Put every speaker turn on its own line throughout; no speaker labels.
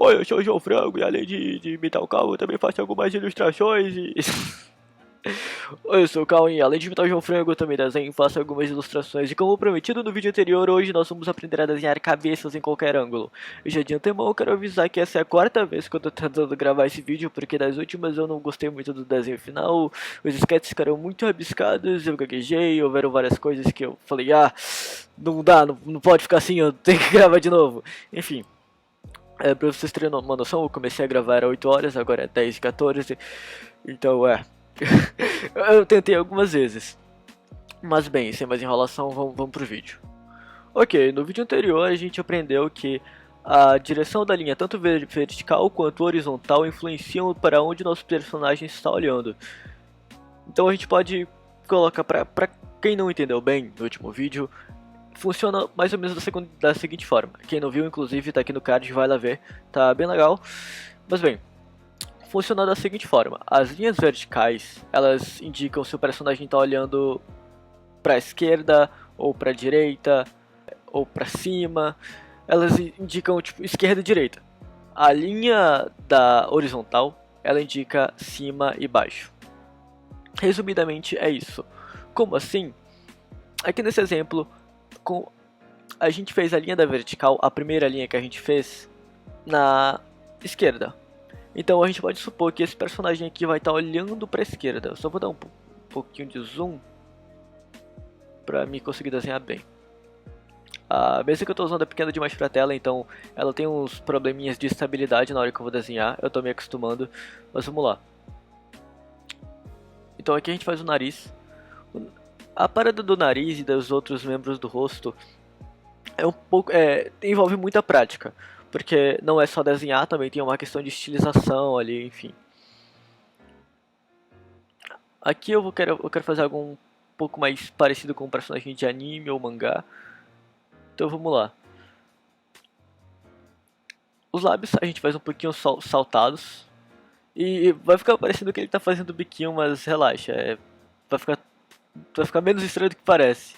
Oi, eu sou o João Frango e além de imitar o Cal, eu também faço algumas ilustrações e... Oi, eu sou o Cal e além de imitar o João Frango, eu também desenho e faço algumas ilustrações. E como prometido no vídeo anterior, hoje nós vamos aprender a desenhar cabeças em qualquer ângulo. E já de antemão eu quero avisar que essa é a quarta vez que eu tô tentando gravar esse vídeo, porque das últimas eu não gostei muito do desenho final, os sketches ficaram muito rabiscados, eu gaguejei, houveram várias coisas que eu falei, não dá, não pode ficar assim, eu tenho que gravar de novo. Enfim. Pra vocês terem uma noção, eu comecei a gravar às 8 horas, agora é 10h14, então eu tentei algumas vezes. Mas bem, sem mais enrolação, vamos pro vídeo. Ok, no vídeo anterior a gente aprendeu que a direção da linha, tanto vertical quanto horizontal, influenciam para onde nosso personagem está olhando. Então a gente pode colocar, pra quem não entendeu bem no último vídeo, funciona mais ou menos da seguinte forma. Quem não viu, inclusive, tá aqui no card, vai lá ver, tá bem legal. Mas bem, funciona da seguinte forma: as linhas verticais, elas indicam se o personagem está olhando para a esquerda, ou para a direita, ou para cima. Elas indicam tipo esquerda e direita. A linha da horizontal, ela indica cima e baixo. Resumidamente é isso. Como assim? Aqui nesse exemplo, a gente fez a linha da vertical, a primeira linha que a gente fez, na esquerda. Então a gente pode supor que esse personagem aqui vai estar olhando para a esquerda. Eu só vou dar um pouquinho de zoom para me conseguir desenhar bem. A mesa que eu estou usando é pequena demais para a tela, então ela tem uns probleminhas de estabilidade na hora que eu vou desenhar. Eu estou me acostumando, mas vamos lá. Então aqui a gente faz o nariz. A parada do nariz e dos outros membros do rosto envolve muita prática, porque não é só desenhar, também tem uma questão de estilização ali, enfim. Aqui eu quero fazer algo um pouco mais parecido com um personagem de anime ou mangá. Então vamos lá. Os lábios a gente faz um pouquinho saltados. E vai ficar parecendo que ele tá fazendo biquinho, mas relaxa, vai ficar menos estranho do que parece.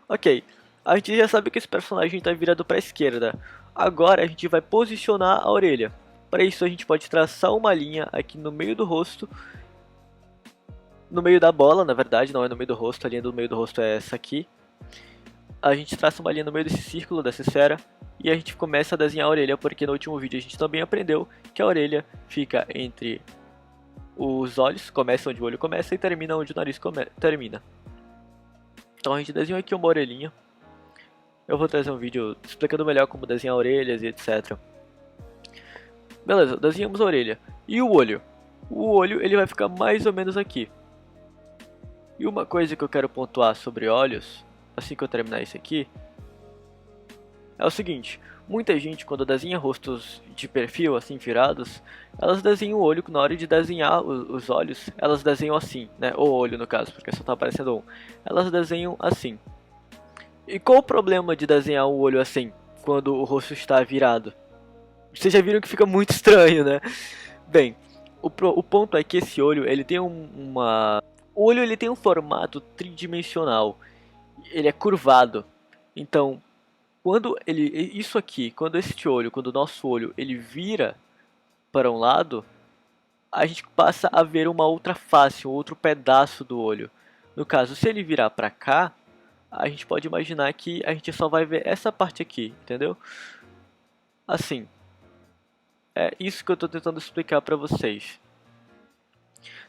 Ok, a gente já sabe que esse personagem está virado para a esquerda. Agora a gente vai posicionar a orelha. Para isso a gente pode traçar uma linha aqui no meio do rosto. No meio da bola, na verdade, não é no meio do rosto, a linha do meio do rosto é essa aqui. A gente traça uma linha no meio desse círculo, dessa esfera. E a gente começa a desenhar a orelha, porque no último vídeo a gente também aprendeu que a orelha fica entre os olhos, começa onde o olho começa e termina onde o nariz termina. Então a gente desenha aqui uma orelhinha. Eu vou trazer um vídeo explicando melhor como desenhar orelhas e etc. Beleza, desenhamos a orelha. E o olho? O olho ele vai ficar mais ou menos aqui. E uma coisa que eu quero pontuar sobre olhos, assim que eu terminar isso aqui, é o seguinte: muita gente, quando desenha rostos de perfil assim virados, elas desenham o olho. Na hora de desenhar os olhos, elas desenham assim, né? O olho no caso, porque só tá aparecendo um. Elas desenham assim. E qual o problema de desenhar o olho assim, quando o rosto está virado? Vocês já viram que fica muito estranho, né? Bem, o ponto é que esse olho, ele tem O olho ele tem um formato tridimensional. Ele é curvado. Então, quando este olho, quando o nosso olho, ele vira para um lado, a gente passa a ver uma outra face, um outro pedaço do olho. No caso, se ele virar para cá, a gente pode imaginar que a gente só vai ver essa parte aqui, entendeu? Assim, é isso que eu estou tentando explicar para vocês.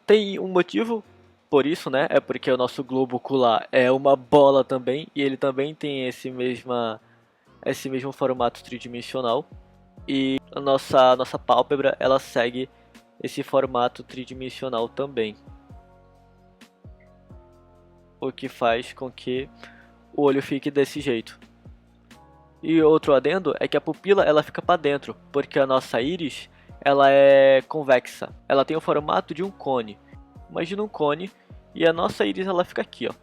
Tem um motivo por isso, né? É porque o nosso globo ocular é uma bola também, e ele também tem esse mesmo formato tridimensional. E a nossa pálpebra, ela segue esse formato tridimensional também. O que faz com que o olho fique desse jeito. E outro adendo é que a pupila ela fica para dentro, porque a nossa íris ela é convexa. Ela tem o formato de um cone. Imagina um cone e a nossa íris ela fica aqui, ó,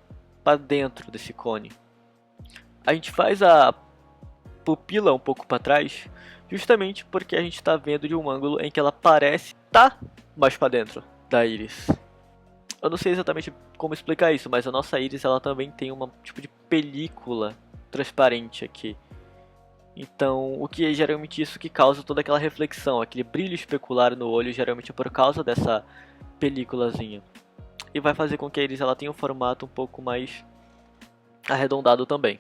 para dentro desse cone. A gente faz a pupila um pouco para trás, justamente porque a gente está vendo de um ângulo em que ela parece estar mais para dentro da íris. Eu não sei exatamente como explicar isso, mas a nossa íris ela também tem um tipo de película transparente aqui. Então, o que é geralmente isso que causa toda aquela reflexão, aquele brilho especular no olho, geralmente é por causa dessa películazinha. E vai fazer com que a íris ela tenha um formato um pouco mais arredondado também.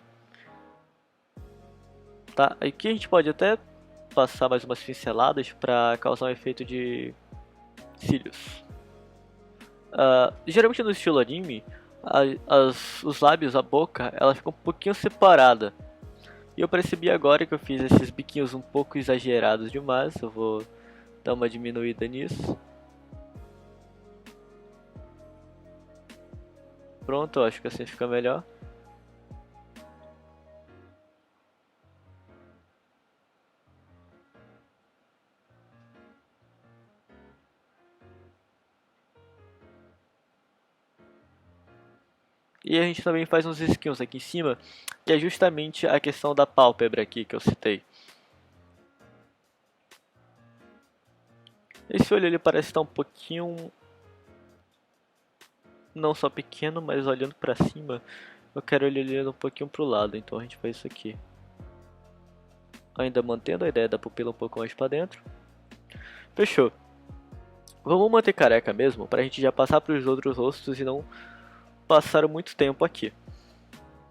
Tá? Aqui a gente pode até passar mais umas pinceladas para causar um efeito de cílios. Geralmente no estilo anime, os lábios, a boca, ela fica um pouquinho separada. E eu percebi agora que eu fiz esses biquinhos um pouco exagerados demais. Eu vou dar uma diminuída nisso. Pronto, eu acho que assim fica melhor. E a gente também faz uns risquinhos aqui em cima, que é justamente a questão da pálpebra aqui que eu citei. Esse olho ele parece estar um pouquinho, não só pequeno, mas olhando pra cima, eu quero ele olhando um pouquinho pro lado, então a gente faz isso aqui. Ainda mantendo a ideia da pupila um pouco mais pra dentro. Fechou. Vamos manter careca mesmo, pra gente já passar pros outros rostos e não passar muito tempo aqui.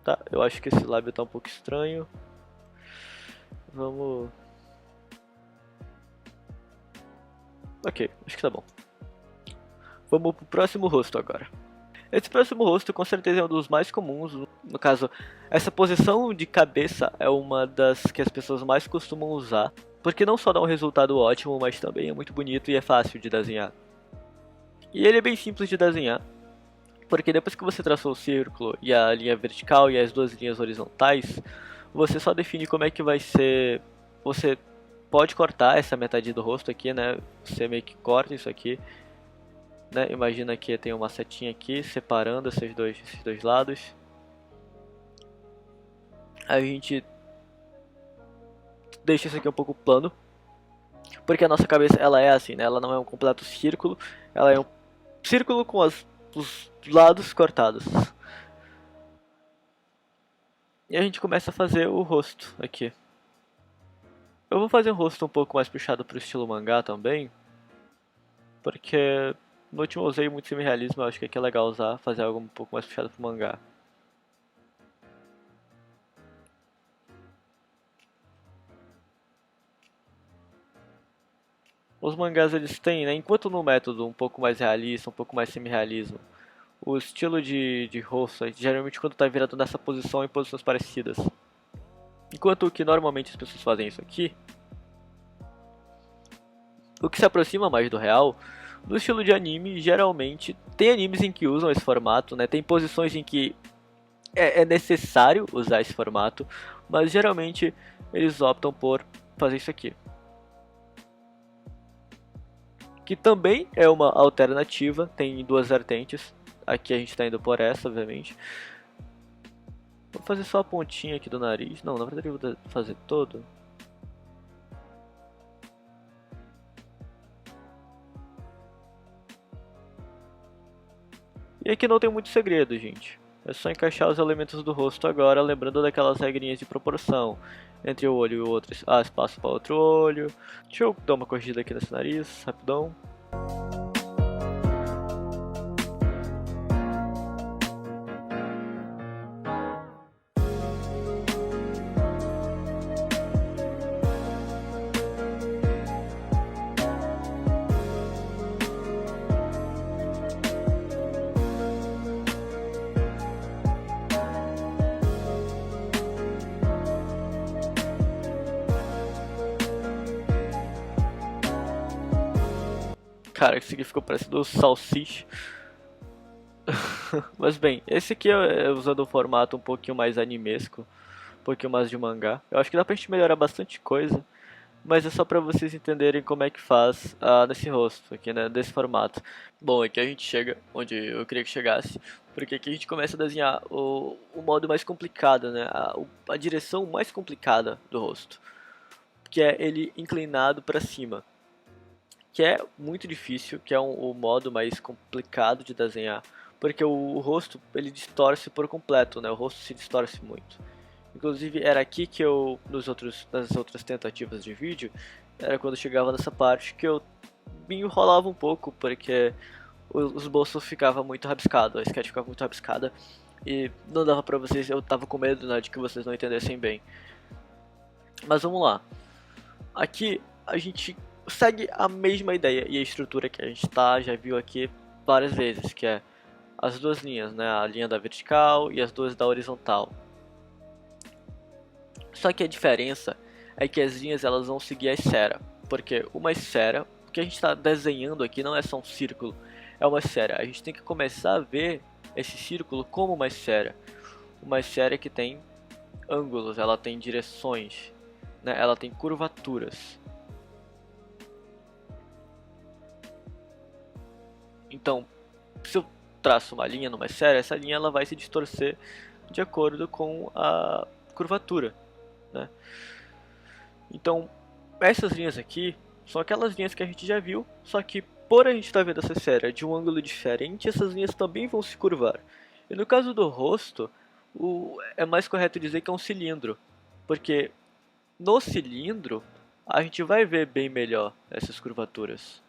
Tá, eu acho que esse lábio tá um pouco estranho. Vamos... Ok, acho que tá bom. Vamos pro próximo rosto agora. Esse próximo rosto com certeza é um dos mais comuns. No caso, essa posição de cabeça é uma das que as pessoas mais costumam usar. Porque não só dá um resultado ótimo, mas também é muito bonito e é fácil de desenhar. E ele é bem simples de desenhar. Porque depois que você traçou o círculo e a linha vertical e as duas linhas horizontais, você só define como é que vai ser. Você pode cortar essa metade do rosto aqui, né? Você meio que corta isso aqui, né? Imagina que tem uma setinha aqui separando esses dois lados. A gente deixa isso aqui um pouco plano, porque a nossa cabeça ela é assim, né? Ela não é um completo círculo, ela é um círculo com os lados cortados. E a gente começa a fazer o rosto aqui. Eu vou fazer um rosto um pouco mais puxado para o estilo mangá também, porque no último eu usei muito semi-realismo, eu acho que aqui é legal usar, fazer algo um pouco mais puxado para o mangá. Os mangás eles têm, né, enquanto no método um pouco mais realista, um pouco mais semi-realismo, o estilo de rosto, geralmente quando está virado nessa posição em posições parecidas. Enquanto que normalmente as pessoas fazem isso aqui, o que se aproxima mais do real, no estilo de anime, geralmente tem animes em que usam esse formato, né? Tem posições em que é necessário usar esse formato, mas geralmente eles optam por fazer isso aqui. Que também é uma alternativa, tem duas vertentes. Aqui a gente está indo por essa, obviamente. Vou fazer só a pontinha aqui do nariz. Não, na verdade eu vou fazer todo. E aqui não tem muito segredo, gente. É só encaixar os elementos do rosto agora, lembrando daquelas regrinhas de proporção. Entre o olho e o outro, espaço para outro olho. Deixa eu dar uma corrigida aqui nesse nariz, rapidão. Cara, esse aqui ficou parecendo salsicha. Mas bem, esse aqui é usando um formato um pouquinho mais animesco, um pouquinho mais de mangá. Eu acho que dá pra gente melhorar bastante coisa, mas é só pra vocês entenderem como é que faz nesse rosto aqui, né, desse formato. Bom, aqui a gente chega onde eu queria que chegasse, porque aqui a gente começa a desenhar o modo mais complicado, né, a direção mais complicada do rosto, que é ele inclinado pra cima. Que é muito difícil, que é o modo mais complicado de desenhar, porque o rosto ele distorce por completo, né? O rosto se distorce muito. Inclusive era aqui que eu, nas outras tentativas de vídeo, era quando chegava nessa parte que eu me enrolava um pouco, porque os bolsos ficavam muito rabiscados, a sketch ficava muito rabiscada e não dava pra vocês, eu tava com medo, né, de que vocês não entendessem bem. Mas vamos lá. Aqui a gente segue a mesma ideia e a estrutura que a gente já viu aqui várias vezes, que é as duas linhas, né, a linha da vertical e as duas da horizontal. Só que a diferença é que as linhas elas vão seguir a esfera, porque uma esfera, o que a gente está desenhando aqui não é só um círculo, é uma esfera. A gente tem que começar a ver esse círculo como uma esfera que tem ângulos, ela tem direções, né? Ela tem curvaturas. Então, se eu traço uma linha numa esfera, essa linha ela vai se distorcer de acordo com a curvatura, né? Então, essas linhas aqui são aquelas linhas que a gente já viu, só que por a gente estar vendo essa esfera de um ângulo diferente, essas linhas também vão se curvar. E no caso do rosto, é mais correto dizer que é um cilindro, porque no cilindro a gente vai ver bem melhor essas curvaturas.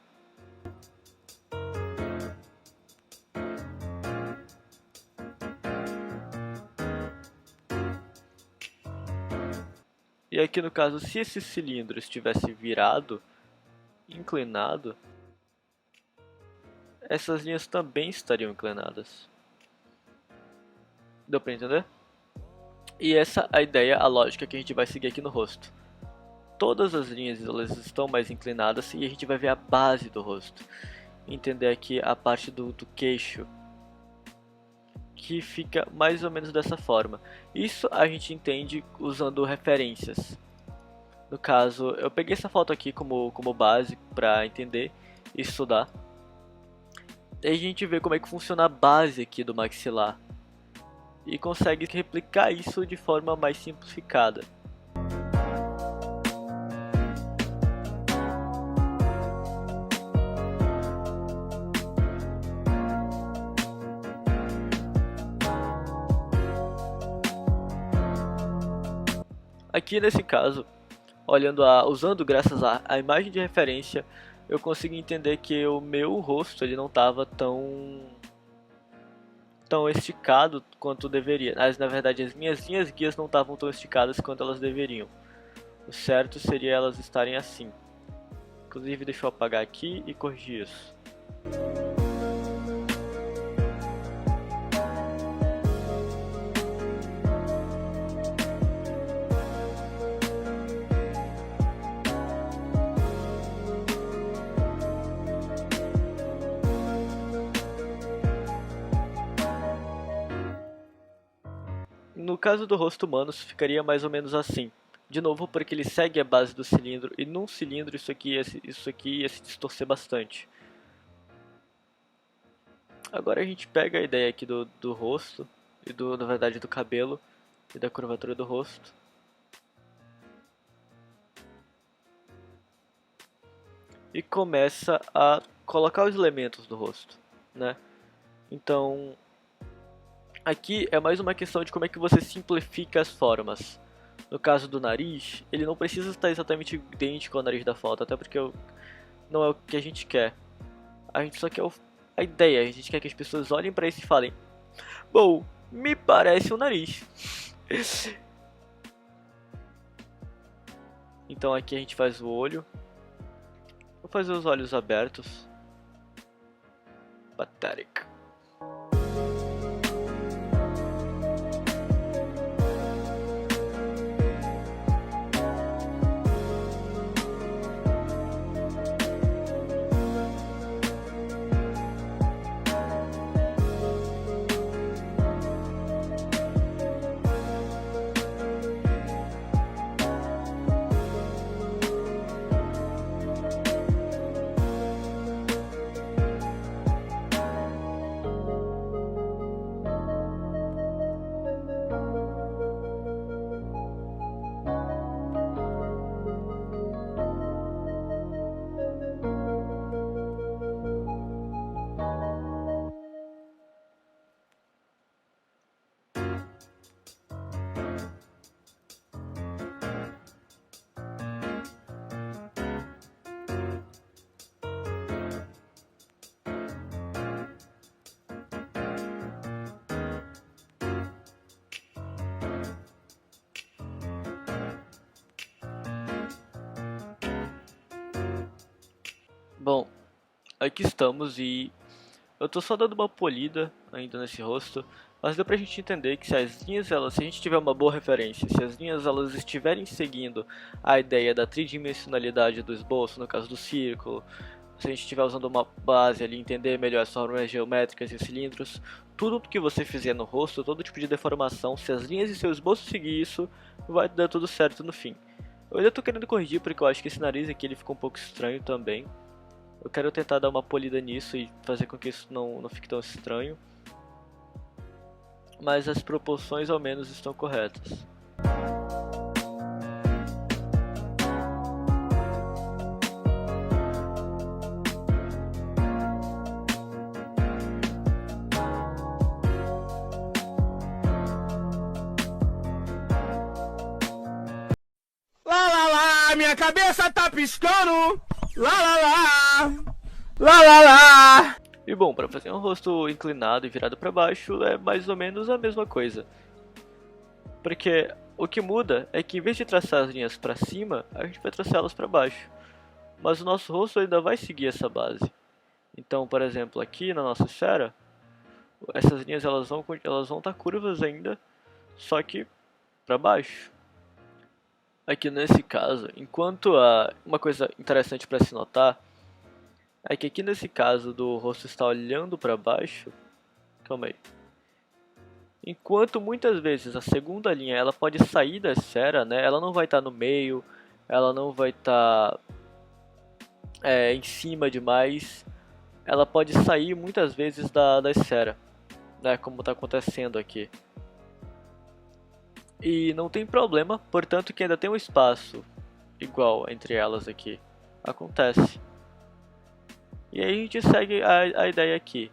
E aqui no caso, se esse cilindro estivesse virado, inclinado, essas linhas também estariam inclinadas. Deu pra entender? E essa é a ideia, a lógica que a gente vai seguir aqui no rosto. Todas as linhas elas estão mais inclinadas e a gente vai ver a base do rosto. Entender aqui a parte do queixo, que fica mais ou menos dessa forma. Isso a gente entende usando referências. No caso, eu peguei essa foto aqui como base para entender e estudar. E a gente vê como é que funciona a base aqui do maxilar. E consegue replicar isso de forma mais simplificada. Aqui nesse caso, usando graças à imagem de referência, eu consigo entender que o meu rosto ele não estava tão esticado quanto deveria. Mas na verdade as minhas linhas guias não estavam tão esticadas quanto elas deveriam. O certo seria elas estarem assim. Inclusive deixa eu apagar aqui e corrigir isso. No caso do rosto humano, ficaria mais ou menos assim. De novo, porque ele segue a base do cilindro, e num cilindro isso aqui ia se distorcer bastante. Agora a gente pega a ideia aqui do rosto, e na verdade do cabelo, e da curvatura do rosto. E começa a colocar os elementos do rosto, né? Então, aqui é mais uma questão de como é que você simplifica as formas. No caso do nariz, ele não precisa estar exatamente idêntico ao nariz da foto, até porque não é o que a gente quer. A gente só quer a ideia, a gente quer que as pessoas olhem pra isso e falem: bom, me parece um nariz. Então aqui a gente faz o olho. Vou fazer os olhos abertos. Pathetic. Bom, aqui estamos e eu tô só dando uma polida ainda nesse rosto, mas deu pra gente entender que se as linhas, se a gente tiver uma boa referência, se as linhas elas estiverem seguindo a ideia da tridimensionalidade do esboço, no caso do círculo, se a gente estiver usando uma base ali, entender melhor as formas geométricas e cilindros, tudo que você fizer no rosto, todo tipo de deformação, se as linhas e seu esboço seguir isso, vai dar tudo certo no fim. Eu ainda tô querendo corrigir porque eu acho que esse nariz aqui ele ficou um pouco estranho também. Eu quero tentar dar uma polida nisso e fazer com que isso não fique tão estranho. Mas as proporções ao menos estão corretas.
Lá, lá, lá, minha cabeça tá piscando. Lá, lá, lá, lá, lá, lá.
E bom, para fazer um rosto inclinado e virado para baixo é mais ou menos a mesma coisa. Porque o que muda é que em vez de traçar as linhas para cima, a gente vai traçá-las para baixo. Mas o nosso rosto ainda vai seguir essa base. Então, por exemplo, aqui na nossa esfera, essas linhas elas vão estar curvas ainda, só que para baixo. Aqui nesse caso, uma coisa interessante para se notar é que aqui nesse caso do rosto está olhando para baixo, calma aí. Enquanto muitas vezes a segunda linha ela pode sair da esfera, né? Ela não vai estar no meio, ela não vai estar em cima demais, ela pode sair muitas vezes da esfera, né? Como está acontecendo aqui. E não tem problema, portanto que ainda tem um espaço igual entre elas aqui. Acontece. E aí a gente segue a ideia aqui.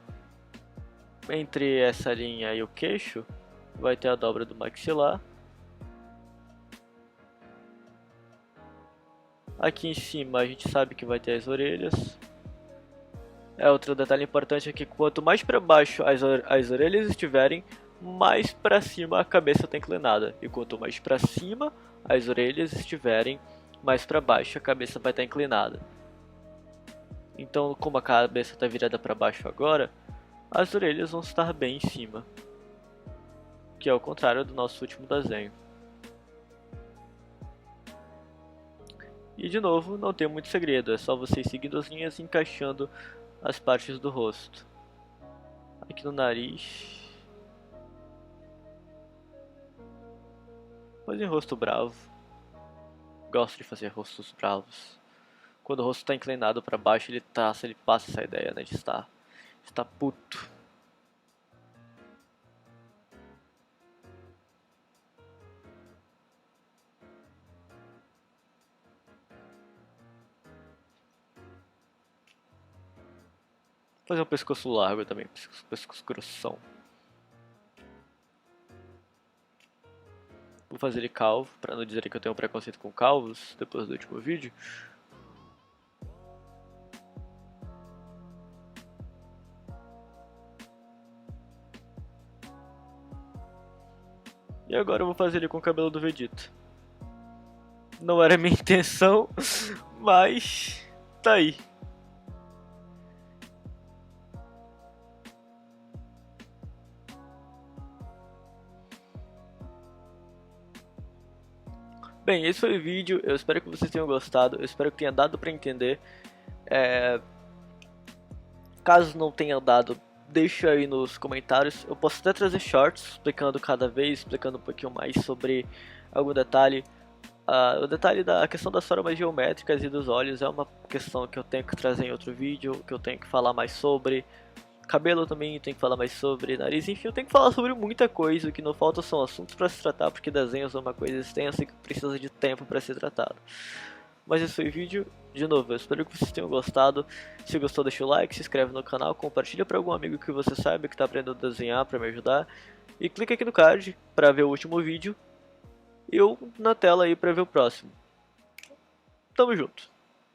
Entre essa linha e o queixo, vai ter a dobra do maxilar. Aqui em cima a gente sabe que vai ter as orelhas. Outro detalhe importante é que quanto mais para baixo as orelhas estiverem, mais para cima a cabeça está inclinada. E quanto mais para cima as orelhas estiverem, mais para baixo a cabeça vai estar inclinada. Então, como a cabeça está virada para baixo agora, as orelhas vão estar bem em cima, que é o contrário do nosso último desenho. E de novo, não tem muito segredo, é só vocês seguindo as linhas e encaixando as partes do rosto. Aqui no nariz. Mas em rosto bravo. Gosto de fazer rostos bravos. Quando o rosto está inclinado para baixo, ele passa essa ideia, né, de estar puto. Fazer um pescoço largo também, pescoço grossão. Vou fazer ele calvo, para não dizer que eu tenho um preconceito com calvos, depois do último vídeo. E agora eu vou fazer ele com o cabelo do Vegeta. Não era minha intenção, mas tá aí. Bem, esse foi o vídeo, eu espero que vocês tenham gostado, eu espero que tenha dado pra entender. Caso não tenha dado, deixa aí nos comentários. Eu posso até trazer shorts explicando cada vez, explicando um pouquinho mais sobre algum detalhe. O detalhe da questão das formas geométricas e dos olhos é uma questão que eu tenho que trazer em outro vídeo, que eu tenho que falar mais sobre. Cabelo também eu tenho que falar mais sobre, nariz, enfim, eu tenho que falar sobre muita coisa. O que não falta são assuntos para se tratar, porque desenhos é uma coisa extensa e que precisa de tempo para ser tratado. Mas esse foi o vídeo, de novo, eu espero que vocês tenham gostado. Se gostou, deixa o like, se inscreve no canal, compartilha para algum amigo que você saiba que está aprendendo a desenhar para me ajudar. E clica aqui no card para ver o último vídeo. E eu na tela aí para ver o próximo. Tamo junto.